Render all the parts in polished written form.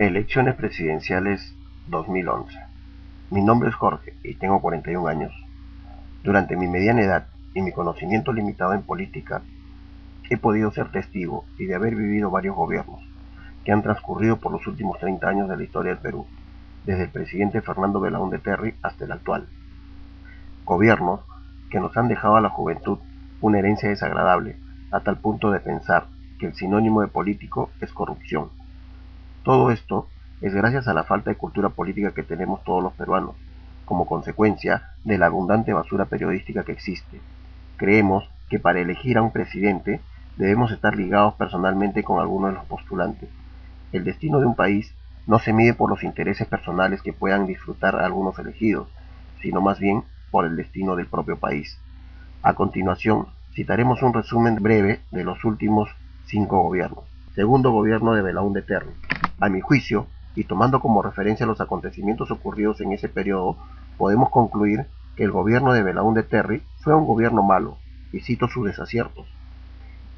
Elecciones presidenciales 2011. Mi nombre es Jorge y tengo 41 años. Durante mi mediana edad y mi conocimiento limitado en política, he podido ser testigo y de haber vivido varios gobiernos que han transcurrido por los últimos 30 años de la historia del Perú, desde el presidente Fernando Belaúnde Terry hasta el actual. Gobiernos que nos han dejado a la juventud una herencia desagradable, a tal punto de pensar que el sinónimo de político es corrupción. Todo esto es gracias a la falta de cultura política que tenemos todos los peruanos, como consecuencia de la abundante basura periodística que existe. Creemos que para elegir a un presidente debemos estar ligados personalmente con alguno de los postulantes. El destino de un país no se mide por los intereses personales que puedan disfrutar algunos elegidos, sino más bien por el destino del propio país. A continuación, citaremos un resumen breve de los últimos 5 gobiernos. Segundo gobierno de Belaúnde Terry. A mi juicio, y tomando como referencia los acontecimientos ocurridos en ese periodo, podemos concluir que el gobierno de Belaúnde Terry fue un gobierno malo, y cito sus desaciertos.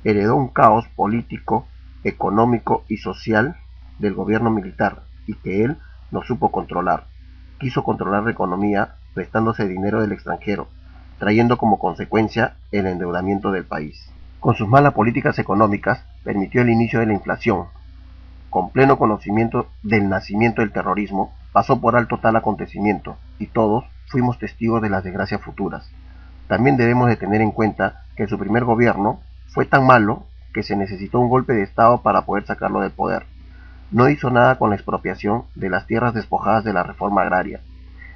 Heredó un caos político, económico y social del gobierno militar, y que él no supo controlar. Quiso controlar la economía prestándose dinero del extranjero, trayendo como consecuencia el endeudamiento del país. Con sus malas políticas económicas, permitió el inicio de la inflación. Con pleno conocimiento del nacimiento del terrorismo, pasó por alto tal acontecimiento, y todos fuimos testigos de las desgracias futuras. También debemos de tener en cuenta que su primer gobierno fue tan malo que se necesitó un golpe de Estado para poder sacarlo del poder. No hizo nada con la expropiación de las tierras despojadas de la reforma agraria.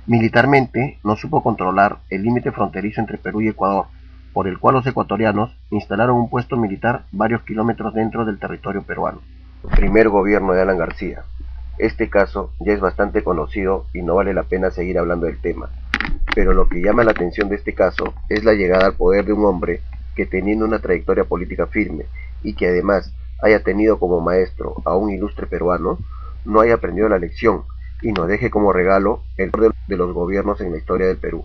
Militarmente no supo controlar el límite fronterizo entre Perú y Ecuador, por el cual los ecuatorianos instalaron un puesto militar varios kilómetros dentro del territorio peruano. Primer gobierno de Alan García. Este caso ya es bastante conocido y no vale la pena seguir hablando del tema, pero lo que llama la atención de este caso es la llegada al poder de un hombre que, teniendo una trayectoria política firme y que además haya tenido como maestro a un ilustre peruano, no haya aprendido la lección y nos deje como regalo el poder de los gobiernos en la historia del Perú.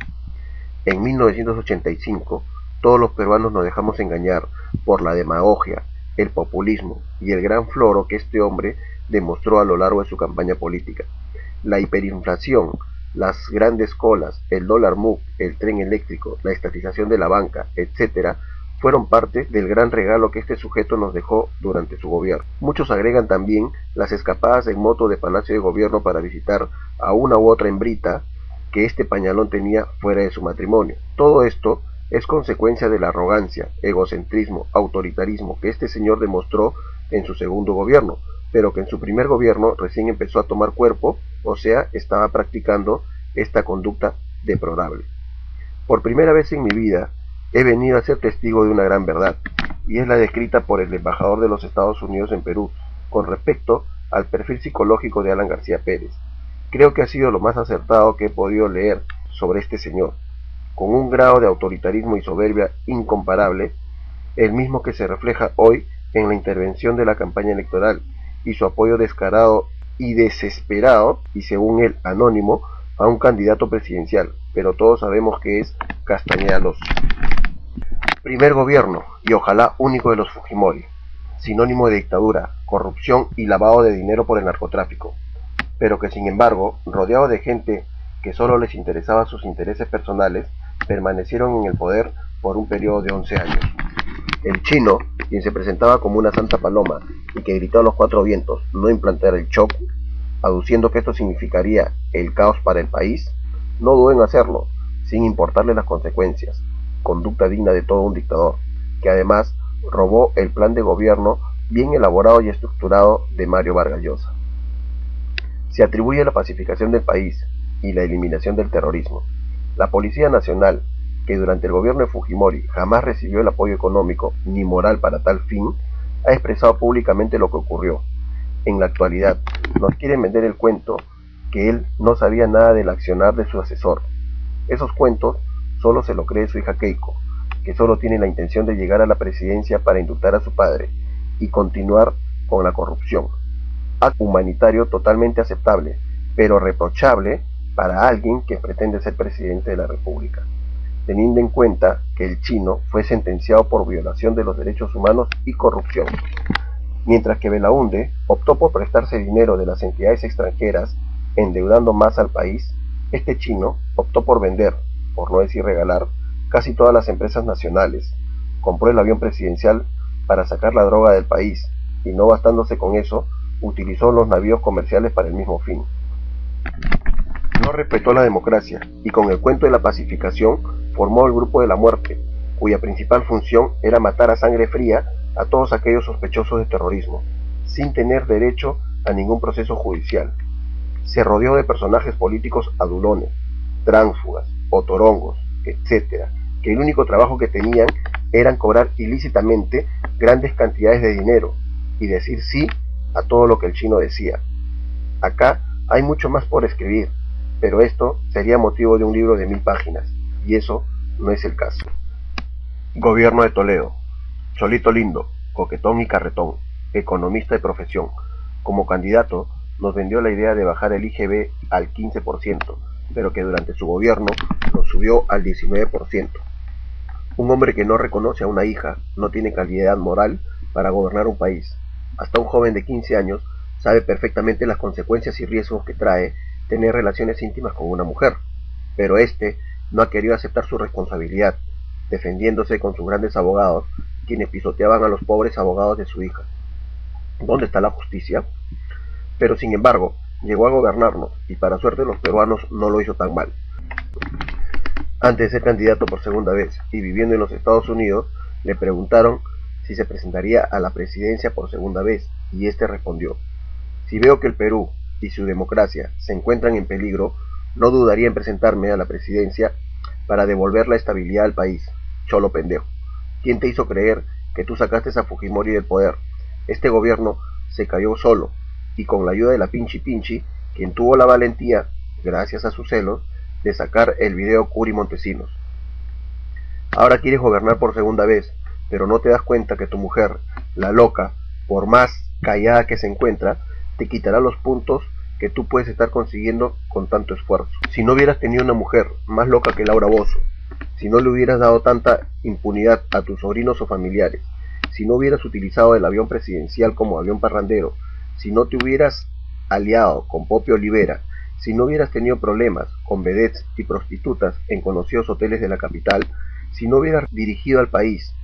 En 1985, todos los peruanos nos dejamos engañar por la demagogia, el populismo y el gran floro que este hombre demostró a lo largo de su campaña política. La hiperinflación, las grandes colas, el dólar MUC, el tren eléctrico, la estatización de la banca, etc., fueron parte del gran regalo que este sujeto nos dejó durante su gobierno. Muchos agregan también las escapadas en moto de Palacio de Gobierno para visitar a una u otra hembrita que este pañalón tenía fuera de su matrimonio. Todo esto es consecuencia de la arrogancia, egocentrismo, autoritarismo que este señor demostró en su segundo gobierno, pero que en su primer gobierno recién empezó a tomar cuerpo, o sea, estaba practicando esta conducta deplorable. Por primera vez en mi vida he venido a ser testigo de una gran verdad, y es la descrita por el embajador de los Estados Unidos en Perú, con respecto al perfil psicológico de Alan García Pérez. Creo que ha sido lo más acertado que he podido leer sobre este señor, con un grado de autoritarismo y soberbia incomparable, el mismo que se refleja hoy en la intervención de la campaña electoral y su apoyo descarado y desesperado, y según él anónimo, a un candidato presidencial, pero todos sabemos que es Castañeda Alós. Primer gobierno, y ojalá único, de los Fujimori, sinónimo de dictadura, corrupción y lavado de dinero por el narcotráfico, pero que sin embargo, rodeado de gente que solo les interesaban sus intereses personales, permanecieron en el poder por un periodo de 11 años. El chino, quien se presentaba como una santa paloma y que gritó a los 4 vientos no implantar el shock, aduciendo que esto significaría el caos para el país, no dudó en hacerlo, sin importarle las consecuencias, conducta digna de todo un dictador, que además robó el plan de gobierno bien elaborado y estructurado de Mario Vargas Llosa. Se atribuye la pacificación del país y la eliminación del terrorismo. La Policía Nacional, que durante el gobierno de Fujimori jamás recibió el apoyo económico ni moral para tal fin, ha expresado públicamente lo que ocurrió. En la actualidad, nos quieren vender el cuento que él no sabía nada del accionar de su asesor. Esos cuentos solo se lo cree su hija Keiko, que solo tiene la intención de llegar a la presidencia para indultar a su padre y continuar con la corrupción. Acto humanitario totalmente aceptable, pero reprochable para alguien que pretende ser presidente de la República, teniendo en cuenta que el chino fue sentenciado por violación de los derechos humanos y corrupción. Mientras que Belaúnde optó por prestarse dinero de las entidades extranjeras, endeudando más al país, este chino optó por vender, por no decir regalar, casi todas las empresas nacionales. Compró el avión presidencial para sacar la droga del país, y no bastándose con eso, utilizó los navíos comerciales para el mismo fin. No respetó la democracia, y con el cuento de la pacificación formó el Grupo de la Muerte, cuya principal función era matar a sangre fría a todos aquellos sospechosos de terrorismo, sin tener derecho a ningún proceso judicial. Se rodeó de personajes políticos adulones, tránsfugas, otorongos, etc., que el único trabajo que tenían era cobrar ilícitamente grandes cantidades de dinero y decir sí a todo lo que el chino decía. Acá hay mucho más por escribir, pero esto sería motivo de un libro de 1000 páginas, y eso no es el caso. Gobierno de Toledo. Cholito lindo, coquetón y carretón, economista de profesión. Como candidato, nos vendió la idea de bajar el IGB al 15%, pero que durante su gobierno lo subió al 19%. Un hombre que no reconoce a una hija no tiene calidad moral para gobernar un país. Hasta un joven de 15 años sabe perfectamente las consecuencias y riesgos que trae tener relaciones íntimas con una mujer, pero este no ha querido aceptar su responsabilidad, defendiéndose con sus grandes abogados, quienes pisoteaban a los pobres abogados de su hija. ¿Dónde está la justicia? Pero sin embargo, llegó a gobernarnos, y para suerte de los peruanos no lo hizo tan mal. Antes de ser candidato por segunda vez y viviendo en los Estados Unidos, le preguntaron si se presentaría a la presidencia por segunda vez, y este respondió: si veo que el Perú y su democracia se encuentran en peligro, no dudaría en presentarme a la presidencia para devolver la estabilidad al país. Cholo pendejo. ¿Quién te hizo creer que tú sacaste a Fujimori del poder? Este gobierno se cayó solo, y con la ayuda de la Pinchi Pinchi, quien tuvo la valentía, gracias a sus celos, de sacar el video Curi Montesinos. Ahora quieres gobernar por segunda vez, pero no te das cuenta que tu mujer, la loca, por más callada que se encuentra, te quitará los puntos que tú puedes estar consiguiendo con tanto esfuerzo. Si no hubieras tenido una mujer más loca que Laura Bozzo, si no le hubieras dado tanta impunidad a tus sobrinos o familiares, si no hubieras utilizado el avión presidencial como avión parrandero, si no te hubieras aliado con Popio Olivera, si no hubieras tenido problemas con vedettes y prostitutas en conocidos hoteles de la capital, si no hubieras dirigido al país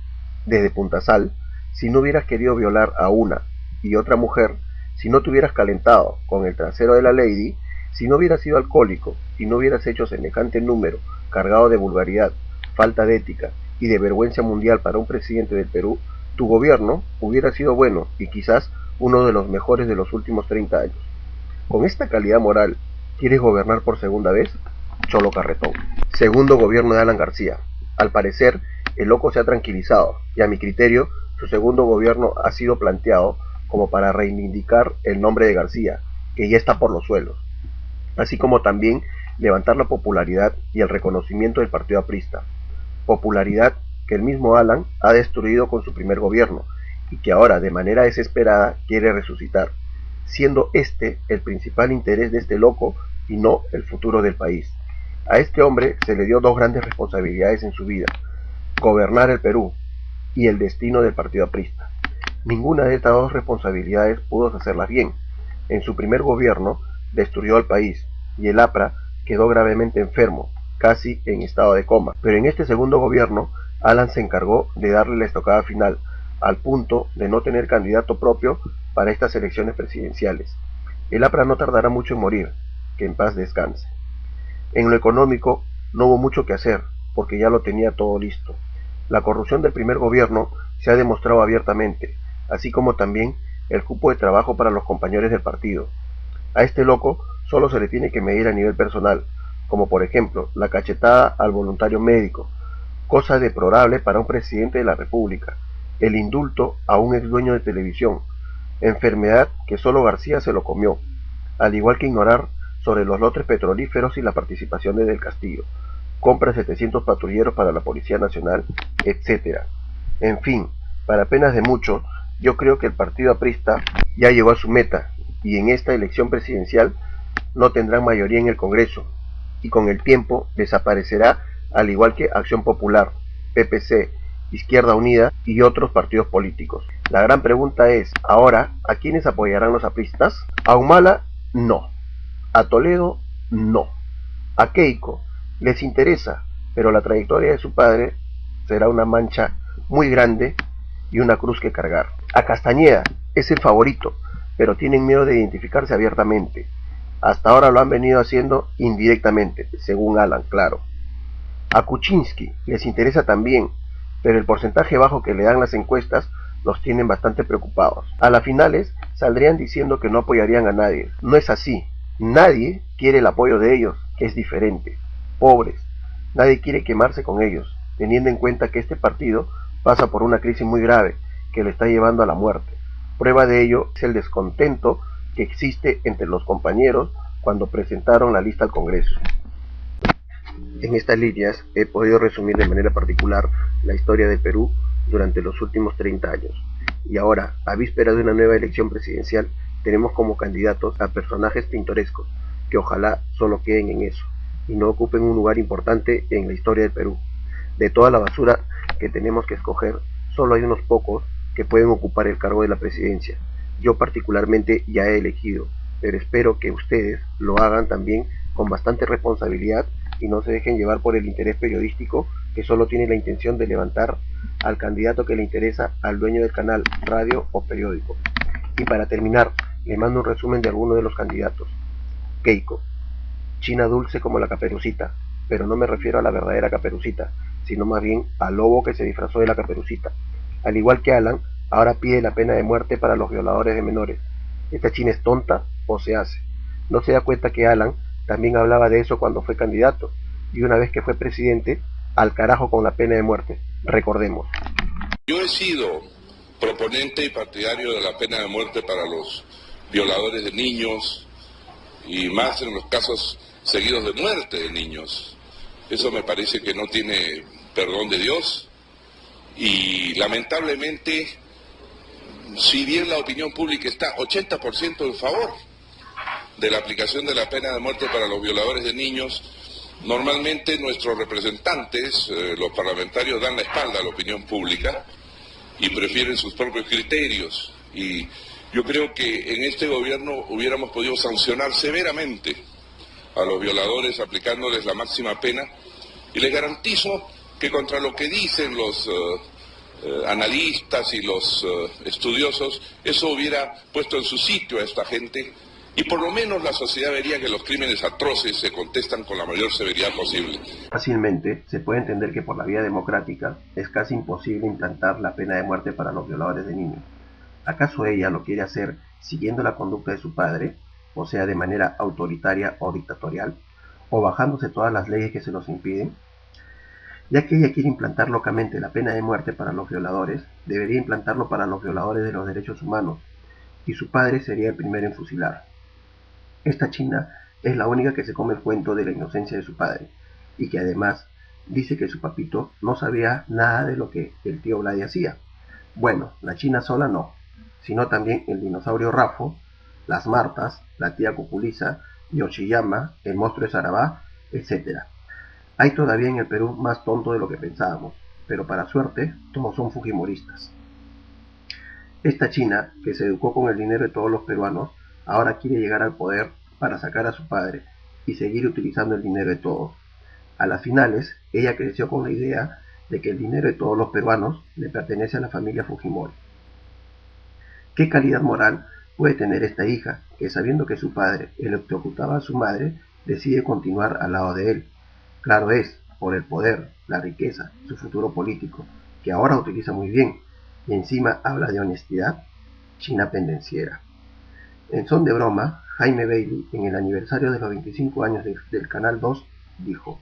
desde Punta Sal, si no hubieras querido violar a una y otra mujer, si no te hubieras calentado con el trasero de la lady, si no hubieras sido alcohólico y no hubieras hecho semejante número cargado de vulgaridad, falta de ética y de vergüenza mundial para un presidente del Perú, tu gobierno hubiera sido bueno y quizás uno de los mejores de los últimos 30 años. Con esta calidad moral, ¿quieres gobernar por segunda vez? Cholo carretón. Segundo gobierno de Alan García. Al parecer, el loco se ha tranquilizado, y a mi criterio, su segundo gobierno ha sido planteado como para reivindicar el nombre de García, que ya está por los suelos, así como también levantar la popularidad y el reconocimiento del partido aprista, popularidad que el mismo Alan ha destruido con su primer gobierno, y que ahora de manera desesperada quiere resucitar, siendo este el principal interés de este loco y no el futuro del país. A este hombre se le dio dos grandes responsabilidades en su vida: gobernar el Perú y el destino del partido aprista. Ninguna de estas dos responsabilidades pudo hacerlas bien. En su primer gobierno destruyó al país, y el APRA quedó gravemente enfermo, casi en estado de coma. Pero en este segundo gobierno, Alan se encargó de darle la estocada final, al punto de no tener candidato propio para estas elecciones presidenciales. El APRA no tardará mucho en morir, que en paz descanse. En lo económico no hubo mucho que hacer, porque ya lo tenía todo listo. La corrupción del primer gobierno se ha demostrado abiertamente, así como también el cupo de trabajo para los compañeros del partido. A este loco solo se le tiene que medir a nivel personal, como por ejemplo la cachetada al voluntario médico, cosa deplorable para un presidente de la República, el indulto a un ex dueño de televisión, enfermedad que solo García se lo comió, al igual que ignorar sobre los lotes petrolíferos y la participación de Del Castillo, compra 700 patrulleros para la Policía Nacional, etc. En fin, para penas de mucho, yo creo que el partido aprista ya llegó a su meta, y en esta elección presidencial no tendrán mayoría en el Congreso, y con el tiempo desaparecerá, al igual que Acción Popular, PPC, Izquierda Unida y otros partidos políticos. La gran pregunta es, ahora, ¿a quiénes apoyarán los apristas? A Humala, no. A Toledo, no. A Keiko, les interesa, pero la trayectoria de su padre será una mancha muy grande y una cruz que cargar. A Castañeda, es el favorito, pero tienen miedo de identificarse abiertamente. Hasta ahora lo han venido haciendo indirectamente, según Alan, claro. A Kuczynski les interesa también, pero el porcentaje bajo que le dan las encuestas los tienen bastante preocupados. A las finales saldrían diciendo que no apoyarían a nadie. No es así. Nadie quiere el apoyo de ellos, que es diferente. Pobres. Nadie quiere quemarse con ellos, teniendo en cuenta que este partido pasa por una crisis muy grave que lo está llevando a la muerte. Prueba de ello es el descontento que existe entre los compañeros cuando presentaron la lista al Congreso. En estas líneas he podido resumir de manera particular la historia del Perú durante los últimos 30 años. Y ahora, a víspera de una nueva elección presidencial, tenemos como candidatos a personajes pintorescos, que ojalá solo queden en eso, y no ocupen un lugar importante en la historia del Perú. De toda la basura que tenemos que escoger, solo hay unos pocos que pueden ocupar el cargo de la presidencia. Yo particularmente ya he elegido, pero espero que ustedes lo hagan también con bastante responsabilidad y no se dejen llevar por el interés periodístico que solo tiene la intención de levantar al candidato que le interesa al dueño del canal, radio o periódico. Y para terminar, les mando un resumen de algunos de los candidatos. Keiko, China dulce como la Caperucita, pero no me refiero a la verdadera Caperucita, sino más bien al lobo que se disfrazó de la Caperucita. Al igual que Alan, ahora pide la pena de muerte para los violadores de menores. ¿Esta China es tonta o se hace? ¿No se da cuenta que Alan también hablaba de eso cuando fue candidato? Y una vez que fue presidente, al carajo con la pena de muerte. Recordemos. Yo he sido proponente y partidario de la pena de muerte para los violadores de niños y más en los casos seguidos de muerte de niños. Eso me parece que no tiene perdón de Dios y lamentablemente, si bien la opinión pública está 80% en favor de la aplicación de la pena de muerte para los violadores de niños, normalmente nuestros representantes, los parlamentarios, dan la espalda a la opinión pública y prefieren sus propios criterios. Y yo creo que en este gobierno hubiéramos podido sancionar severamente a los violadores aplicándoles la máxima pena y les garantizo que contra lo que dicen los analistas y los estudiosos, eso hubiera puesto en su sitio a esta gente y por lo menos la sociedad vería que los crímenes atroces se contestan con la mayor severidad posible. Fácilmente se puede entender que por la vía democrática es casi imposible implantar la pena de muerte para los violadores de niños. ¿Acaso ella lo quiere hacer siguiendo la conducta de su padre, o sea, de manera autoritaria o dictatorial, o bajándose todas las leyes que se los impiden? Ya que ella quiere implantar locamente la pena de muerte para los violadores, debería implantarlo para los violadores de los derechos humanos, y su padre sería el primero en fusilar. Esta China es la única que se come el cuento de la inocencia de su padre, y que además dice que su papito no sabía nada de lo que el tío Vladi hacía. Bueno, la China sola no, sino también el dinosaurio Rafo, las Martas, la tía Cuculiza, Yoshiyama, el monstruo de Sarabá, etc. Hay todavía en el Perú más tonto de lo que pensábamos, pero para suerte todos son fujimoristas. Esta China, que se educó con el dinero de todos los peruanos, ahora quiere llegar al poder para sacar a su padre y seguir utilizando el dinero de todos. A las finales, ella creció con la idea de que el dinero de todos los peruanos le pertenece a la familia Fujimori. ¿Qué calidad moral puede tener esta hija que, sabiendo que su padre electrocutaba a su madre, decide continuar al lado de él? Claro es, por el poder, la riqueza, su futuro político, que ahora utiliza muy bien, y encima habla de honestidad, China pendenciera. En son de broma, Jaime Bailey, en el aniversario de los 25 años del Canal 2, dijo: